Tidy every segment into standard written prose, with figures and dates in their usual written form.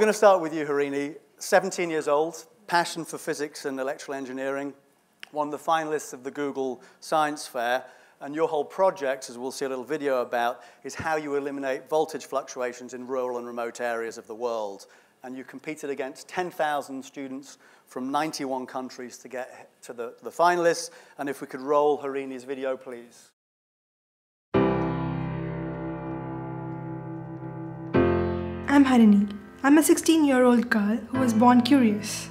We're going to start with you, Harini. 17 years old, passion for physics and electrical engineering, one of the finalists of the Google Science Fair, and your whole project, as we'll see a little video about, is how you eliminate voltage fluctuations in rural and remote areas of the world. And you competed against 10,000 students from 91 countries to get to the finalists. And if we could roll Harini's video, please. I'm Harini. I'm a 16-year-old girl who was born curious.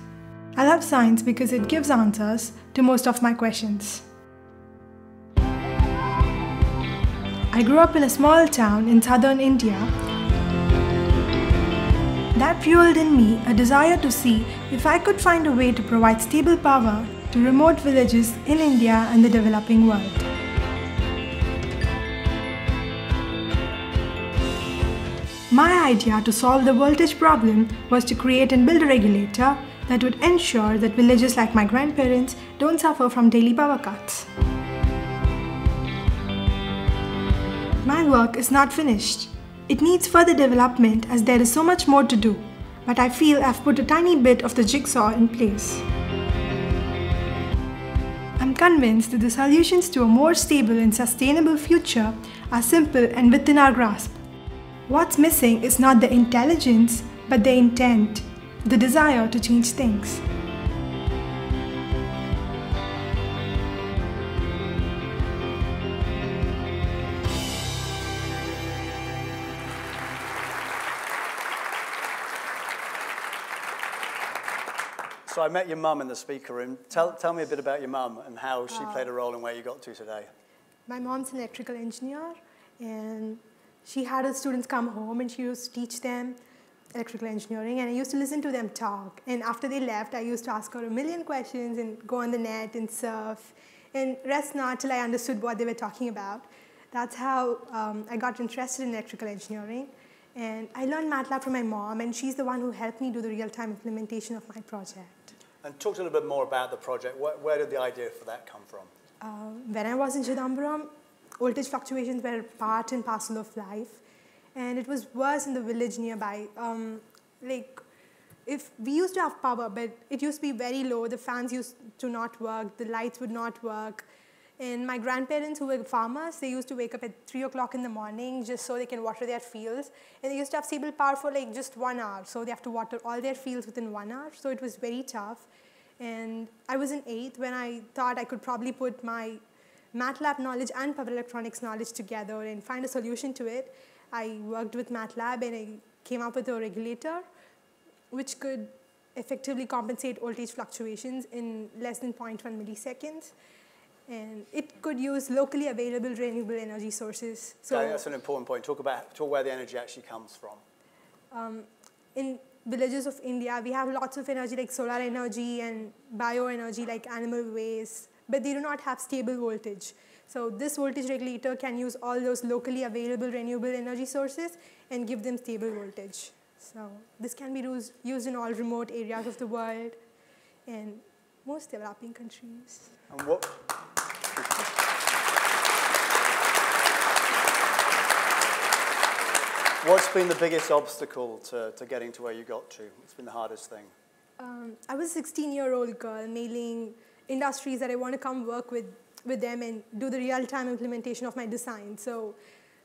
I love science because it gives answers to most of my questions. I grew up in a small town in southern India. That fueled in me a desire to see if I could find a way to provide stable power to remote villages in India and the developing world. My idea to solve the voltage problem was to create and build a regulator that would ensure that villages like my grandparents don't suffer from daily power cuts. My work is not finished. It needs further development as there is so much more to do, but I feel I've put a tiny bit of the jigsaw in place. I'm convinced that the solutions to a more stable and sustainable future are simple and within our grasp. What's missing is not the intelligence, but the intent, the desire to change things. So I met your mum in the speaker room. Tell me a bit about your mum and how she played a role in where you got to today. My mom's an electrical engineer, and she had her students come home and she used to teach them electrical engineering, and I used to listen to them talk. And after they left, I used to ask her a million questions and go on the net and surf and rest not till I understood what they were talking about. That's how I got interested in electrical engineering. And I learned MATLAB from my mom, and she's the one who helped me do the real-time implementation of my project. And talk a little bit more about the project. Where did the idea for that come from? When I was in Chidambaram, voltage fluctuations were part and parcel of life, and it was worse in the village nearby. If we used to have power, but it used to be very low, the fans used to not work, the lights would not work, and my grandparents, who were farmers, they used to wake up at 3 o'clock in the morning just so they can water their fields, and they used to have stable power for like just 1 hour, so they have to water all their fields within 1 hour, so it was very tough. And I was in 8th when I thought I could probably put my MATLAB knowledge and power electronics knowledge together and find a solution to it. I worked with MATLAB and I came up with a regulator which could effectively compensate voltage fluctuations in less than 0.1 milliseconds. And it could use locally available renewable energy sources. So okay, that's an important point. Talk where the energy actually comes from. In villages of India, we have lots of energy like solar energy and bioenergy like animal waste, but they do not have stable voltage. So this voltage regulator can use all those locally available renewable energy sources and give them stable voltage. So this can be used in all remote areas of the world and most developing countries. And what? What's been the biggest obstacle to getting to where you got to? What's been the hardest thing? I was a 16-year-old girl mailing industries that I want to come work with them and do the real-time implementation of my design. So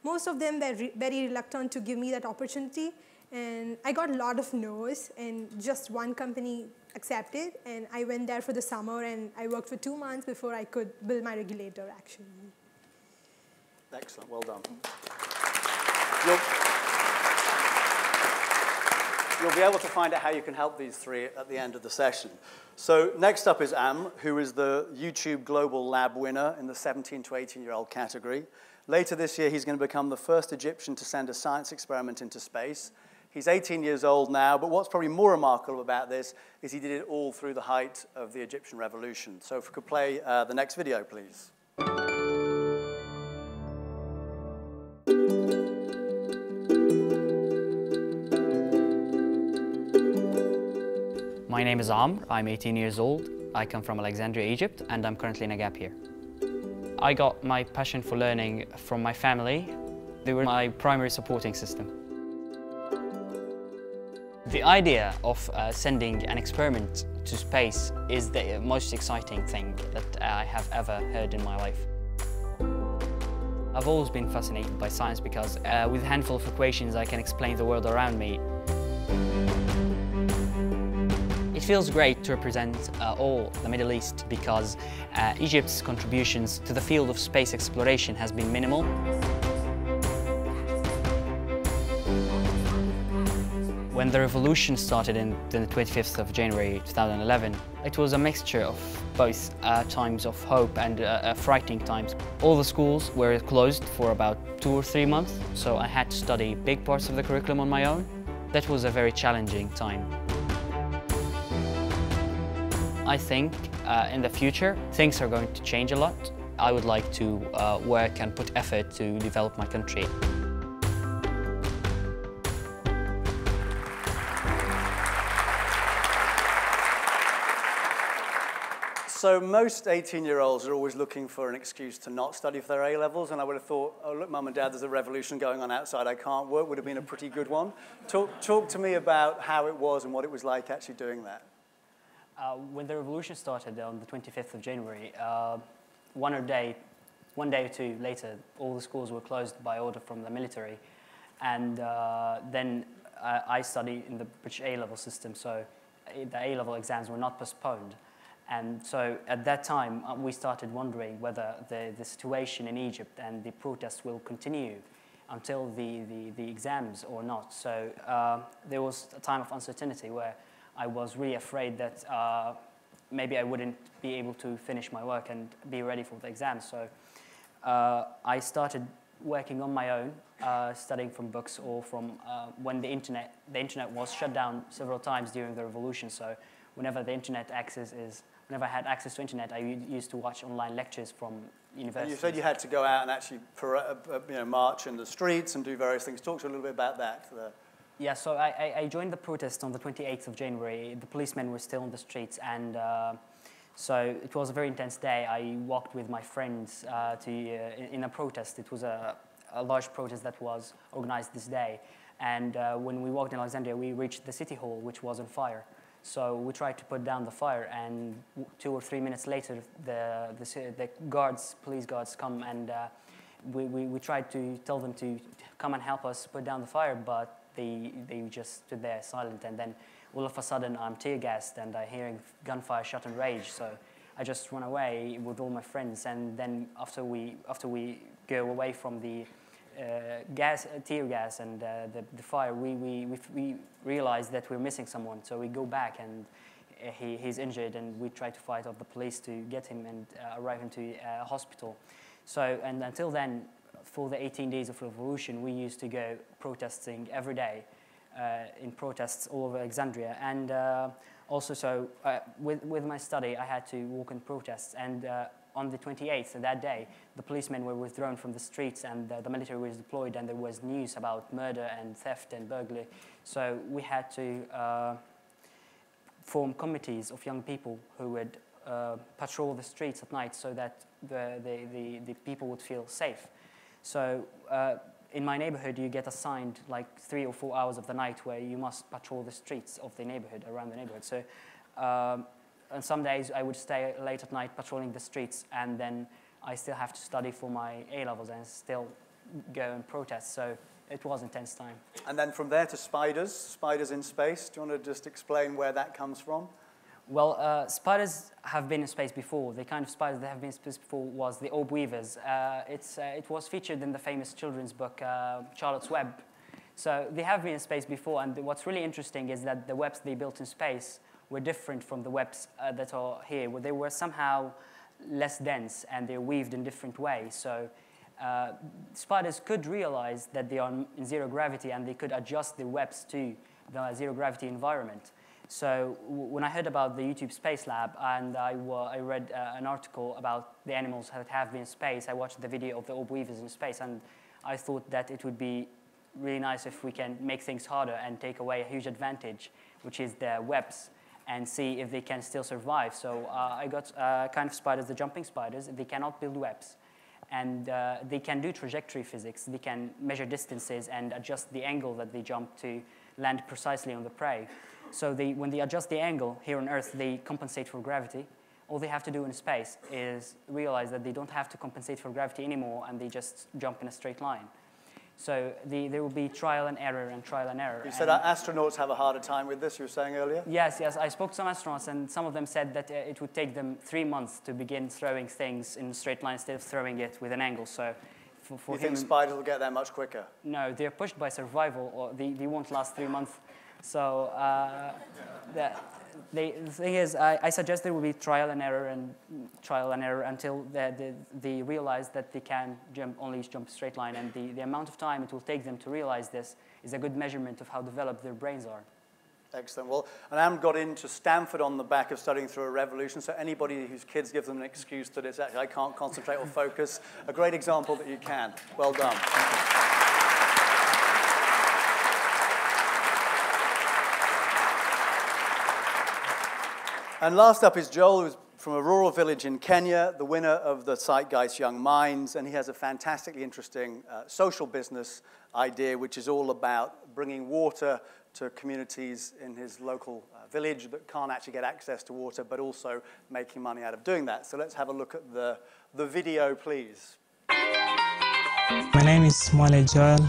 most of them were very reluctant to give me that opportunity. And I got a lot of no's, and just one company accepted. And I went there for the summer, and I worked for 2 months before I could build my regulator, actually. Excellent. Well done. You'll be able to find out how you can help these three at the end of the session. So next up is Amr, who is the YouTube Global Lab winner in the 17 to 18-year-old category. Later this year, he's going to become the first Egyptian to send a science experiment into space. He's 18 years old now, but what's probably more remarkable about this is he did it all through the height of the Egyptian revolution. So if we could play the next video, please. My name is Amr, I'm 18 years old. I come from Alexandria, Egypt, and I'm currently in a gap year. I got my passion for learning from my family. They were my primary supporting system. The idea of sending an experiment to space is the most exciting thing that I have ever heard in my life. I've always been fascinated by science because with a handful of equations I can explain the world around me. It feels great to represent all the Middle East because Egypt's contributions to the field of space exploration has been minimal. When the revolution started on the 25th of January 2011, it was a mixture of both times of hope and frightening times. All the schools were closed for about 2 or 3 months, so I had to study big parts of the curriculum on my own. That was a very challenging time. I think in the future, things are going to change a lot. I would like to work and put effort to develop my country. So most 18-year-olds are always looking for an excuse to not study for their A-levels, and I would have thought, oh, look, Mum and Dad, there's a revolution going on outside, I can't work, would have been a pretty good one. Talk to me about how it was and what it was like actually doing that. When the revolution started on the 25th of January, one day or two later, all the schools were closed by order from the military. And then I studied in the British A-level system, so the A-level exams were not postponed. And so at that time, we started wondering whether the situation in Egypt and the protests will continue until the exams or not. So there was a time of uncertainty where I was really afraid that maybe I wouldn't be able to finish my work and be ready for the exams. So I started working on my own, studying from books or from when the internet was shut down several times during the revolution. So whenever I had access to internet, I used to watch online lectures from universities. And you said you had to go out and actually march in the streets and do various things. Talk to us a little bit about that. Yeah, so I joined the protest on the 28th of January. The policemen were still on the streets, and so it was a very intense day. I walked with my friends in a protest. It was a large protest that was organized this day. And when we walked in Alexandria, we reached the city hall, which was on fire. So we tried to put down the fire, and 2 or 3 minutes later, the police guards come, and we tried to tell them to come and help us put down the fire, but they just stood there silent. And then all of a sudden, I'm tear-gassed, and I'm hearing gunfire, shot and rage. So I just run away with all my friends, and then after we go away from the tear gas and the fire, we realized that we're missing someone. So we go back, and he's injured, and we try to fight off the police to get him and arrive into a hospital. So, and until then, for the 18 days of revolution, we used to go protesting every day in protests all over Alexandria. And also, so with my study, I had to walk in protests. And on the 28th, that day, the policemen were withdrawn from the streets, and the military was deployed, and there was news about murder and theft and burglary. So we had to form committees of young people who would patrol the streets at night so that the people would feel safe. So in my neighborhood, you get assigned like 3 or 4 hours of the night where you must patrol the streets of the neighborhood, around the neighborhood. So and some days I would stay late at night patrolling the streets, and then I still have to study for my A-levels and still go and protest. So it was an intense time. And then from there to spiders in space. Do you want to just explain where that comes from? Well, spiders have been in space before. The kind of spiders that have been in space before was the orb weavers. It was featured in the famous children's book, Charlotte's Web. So they have been in space before, and what's really interesting is that the webs they built in space were different from the webs that are here, where they were somehow less dense and they're weaved in different ways. So spiders could realize that they are in zero gravity, and they could adjust the webs to the zero gravity environment. So when I heard about the YouTube Space Lab, and I read an article about the animals that have been in space, I watched the video of the orb weavers in space, and I thought that it would be really nice if we can make things harder and take away a huge advantage, which is the webs, and see if they can still survive. So I got kind of spiders, the jumping spiders. They cannot build webs, and they can do trajectory physics. They can measure distances and adjust the angle that they jump to land precisely on the prey. So when they adjust the angle here on Earth, they compensate for gravity. All they have to do in space is realize that they don't have to compensate for gravity anymore, and they just jump in a straight line. So there will be trial and error and trial and error. You said astronauts have a harder time with this, you were saying earlier? Yes. I spoke to some astronauts, and some of them said that it would take them 3 months to begin throwing things in a straight line instead of throwing it with an angle. So you think spiders will get there much quicker? No, they're pushed by survival, or they won't last 3 months. So the thing is, I suggest there will be trial and error until they realize that they can only jump straight line. And the amount of time it will take them to realize this is a good measurement of how developed their brains are. Excellent. Well, and Am got into Stanford on the back of studying through a revolution, so anybody whose kids give them an excuse that it's actually, I can't concentrate or focus, a great example that you can. Well done. And last up is Joel, who's from a rural village in Kenya, the winner of the Zeitgeist Young Minds, and he has a fantastically interesting social business idea, which is all about bringing water to communities in his local village that can't actually get access to water, but also making money out of doing that. So let's have a look at the video, please. My name is Mwale Joel.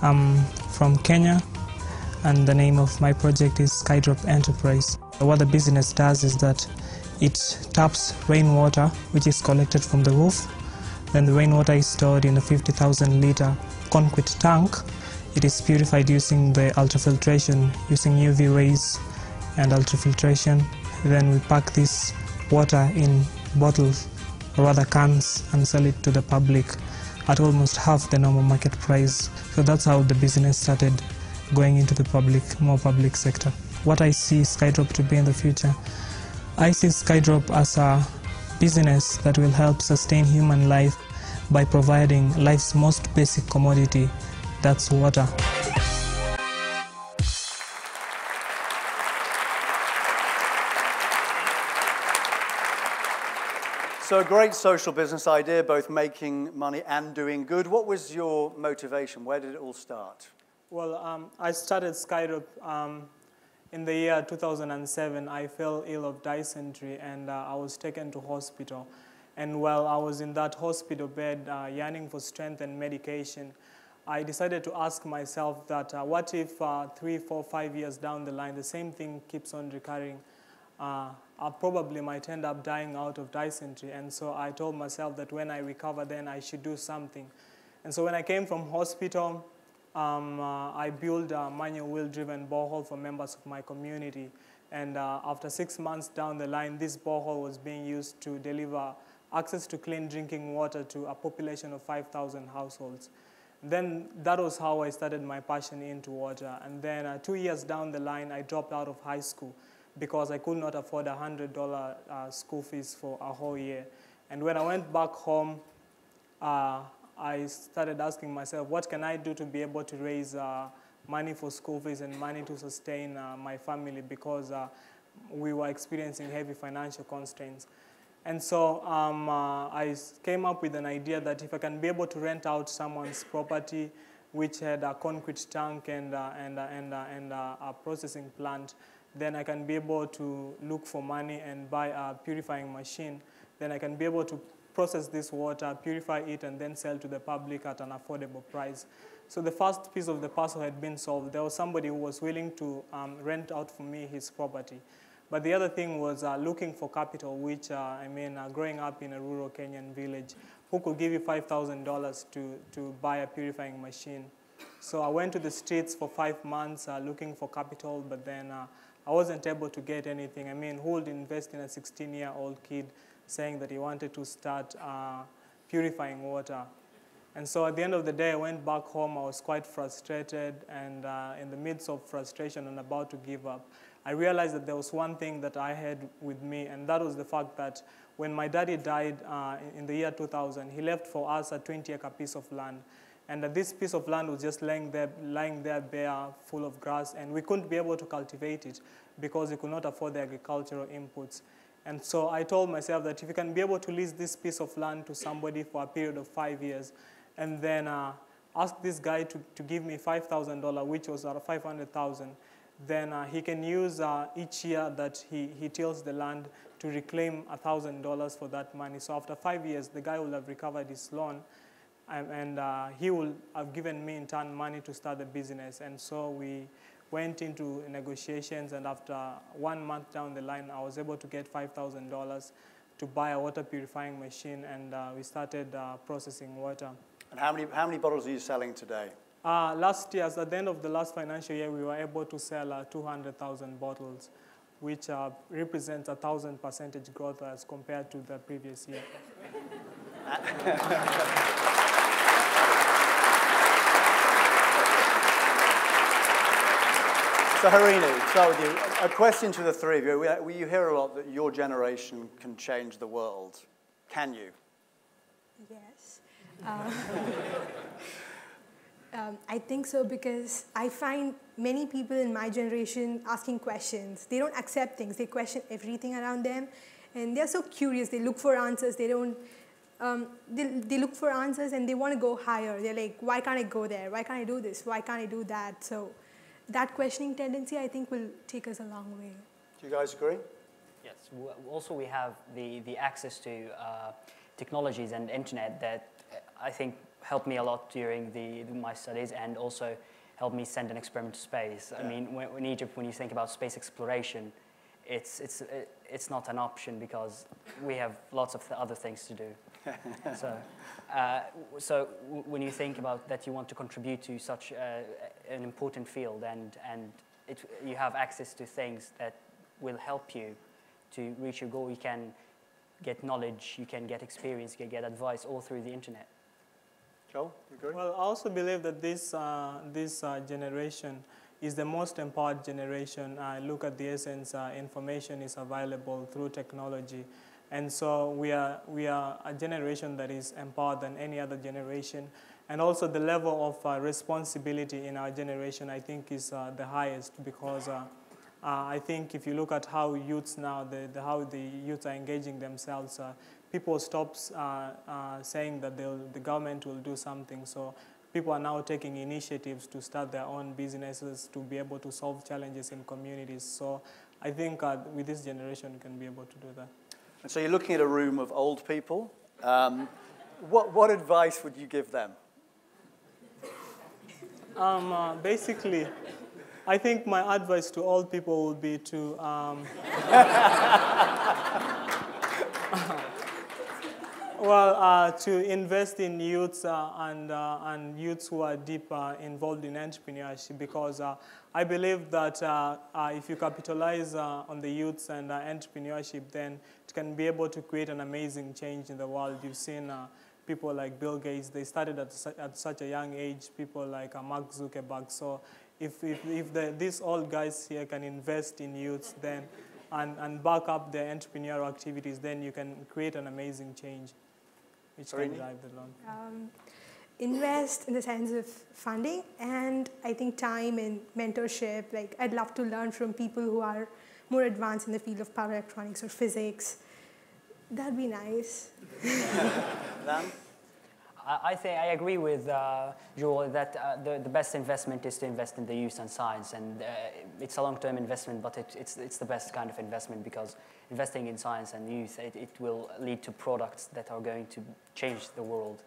I'm from Kenya, and the name of my project is Skydrop Enterprise. What the business does is that it taps rainwater, which is collected from the roof. Then the rainwater is stored in a 50,000-liter concrete tank. It is purified using the ultrafiltration, using UV rays and ultrafiltration. Then we pack this water in bottles, or rather cans, and sell it to the public at almost half the normal market price. So that's how the business started going into the more public sector. What I see Skydrop to be in the future, I see Skydrop as a business that will help sustain human life by providing life's most basic commodity, that's water. So a great social business idea, both making money and doing good. What was your motivation? Where did it all start? Well, I started Skydrop in the year 2007. I fell ill of dysentery, and I was taken to hospital. And while I was in that hospital bed, yearning for strength and medication, I decided to ask myself that what if 3, 4, 5 years down the line, the same thing keeps on recurring? I probably might end up dying out of dysentery. And so I told myself that when I recover, then I should do something. And so when I came from hospital, I built a manual wheel-driven borehole for members of my community. And after 6 months down the line, this borehole was being used to deliver access to clean drinking water to a population of 5,000 households. Then that was how I started my passion into water. And then 2 years down the line, I dropped out of high school because I could not afford $100 school fees for a whole year. And when I went back home, I started asking myself, what can I do to be able to raise money for school fees and money to sustain my family, because we were experiencing heavy financial constraints. And so I came up with an idea that if I can be able to rent out someone's property, which had a concrete tank and a processing plant, then I can be able to look for money and buy a purifying machine. Then I can be able to process this water, purify it, and then sell to the public at an affordable price. So the first piece of the puzzle had been solved. There was somebody who was willing to rent out for me his property. But the other thing was looking for capital, which, growing up in a rural Kenyan village, who could give you $5,000 to buy a purifying machine. So I went to the streets for 5 months looking for capital, but then I wasn't able to get anything. Who would invest in a 16-year-old kid saying that he wanted to start purifying water? And so at the end of the day, I went back home. I was quite frustrated, and in the midst of frustration and about to give up, I realized that there was one thing that I had with me, and that was the fact that when my daddy died in the year 2000, he left for us a 20-acre piece of land. And this piece of land was just lying there bare, full of grass, and we couldn't be able to cultivate it because we could not afford the agricultural inputs. And so I told myself that if you can be able to lease this piece of land to somebody for a period of 5 years, and then ask this guy to give me $5,000, which was $500,000. Then he can use each year that he tills the land to reclaim $1,000 for that money. So after 5 years, the guy will have recovered his loan, and he will have given me in turn money to start the business. And so we went into negotiations, and after 1 month down the line, I was able to get $5,000 to buy a water purifying machine, and we started processing water. And how many bottles are you selling today? Last year, at the end of the last financial year, we were able to sell 200,000 bottles, which represents 1,000% growth as compared to the previous year. So Harini, start with you. A question to the three of you. You hear a lot that your generation can change the world. Can you? Yes. I think so, because I find many people in my generation asking questions. They don't accept things. They question everything around them. And they're so curious. They look for answers. They look for answers and they want to go higher. They're like, why can't I go there? Why can't I do this? Why can't I do that? So that questioning tendency, I think, will take us a long way. Do you guys agree? Yes. Also, we have the access to technologies and internet that I think helped me a lot during my studies, and also helped me send an experiment to space. Yeah. I mean, in Egypt, when you think about space exploration, it's not an option because we have lots of other things to do. So when you think about that, you want to contribute to such an important field, and you have access to things that will help you to reach your goal. You can get knowledge, you can get experience, you can get advice all through the internet. Joel, you agree? Well, I also believe that this generation is the most empowered generation. Look at the essence, information is available through technology. And so we are a generation that is empowered than any other generation. And also the level of responsibility in our generation, I think, is the highest, because I think if you look at how youths now, how the youths are engaging themselves, people stop saying that the government will do something. So people are now taking initiatives to start their own businesses to be able to solve challenges in communities. So I think with this generation, we can be able to do that. And so you're looking at a room of old people. What advice would you give them? Basically, I think my advice to old people would be to to invest in youths and youths who are deep involved in entrepreneurship, because I believe that if you capitalize on the youths and entrepreneurship, then it can be able to create an amazing change in the world. You've seen people like Bill Gates, they started at such a young age, people like Mark Zuckerberg. So if these old guys here can invest in youths then and back up their entrepreneurial activities, then you can create an amazing change, which can drive the long. Invest in the sense of funding, and I think time and mentorship. Like, I'd love to learn from people who are more advanced in the field of power electronics or physics. That'd be nice. I think I agree with Joel that the best investment is to invest in the youth and science, and it's a long-term investment, but it's the best kind of investment, because investing in science and youth, it will lead to products that are going to change the world.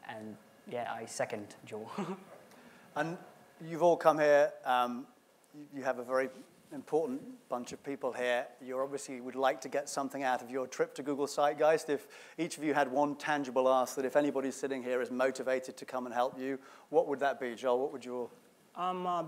And yeah, I second Joel. And you've all come here. You have a very important bunch of people here. You obviously would like to get something out of your trip to Google Zeitgeist. If each of you had one tangible ask that if anybody sitting here is motivated to come and help you, what would that be, Joel? What would your...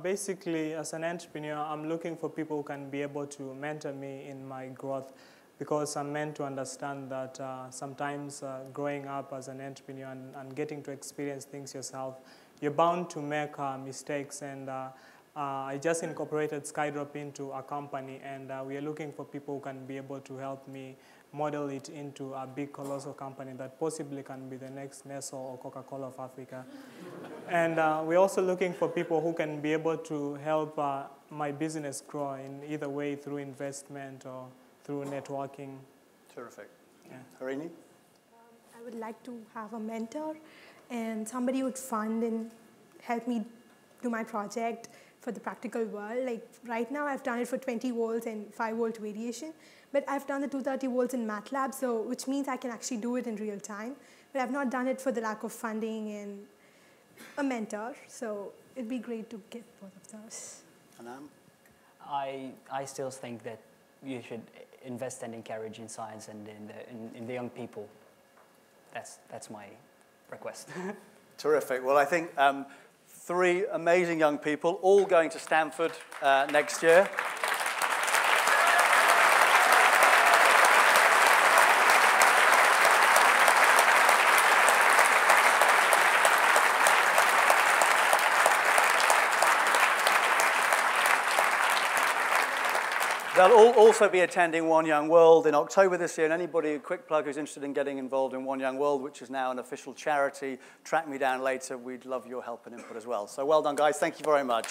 Basically, as an entrepreneur, I'm looking for people who can be able to mentor me in my growth, because I'm meant to understand that sometimes growing up as an entrepreneur and getting to experience things yourself, you're bound to make mistakes. And I just incorporated Skydrop into a company, and we are looking for people who can be able to help me model it into a big, colossal company that possibly can be the next Nestle or Coca-Cola of Africa. And we're also looking for people who can be able to help my business grow in either way, through investment or through networking. Terrific. Yeah. Harini? I would like to have a mentor and somebody who would fund and help me do my project for the practical world. Like right now, I've done it for 20 volts and 5 volt variation, but I've done the 230 volts in MATLAB, so which means I can actually do it in real time. But I've not done it for the lack of funding and a mentor, so it'd be great to get both of those. Anam? I still think that you should invest and encourage in science and in the young people. That's my request. Terrific. Well, I think 3 amazing young people, all going to Stanford next year. They'll also be attending One Young World in October this year, and anybody, a quick plug, who's interested in getting involved in One Young World, which is now an official charity, track me down later. We'd love your help and input as well. So well done, guys. Thank you very much.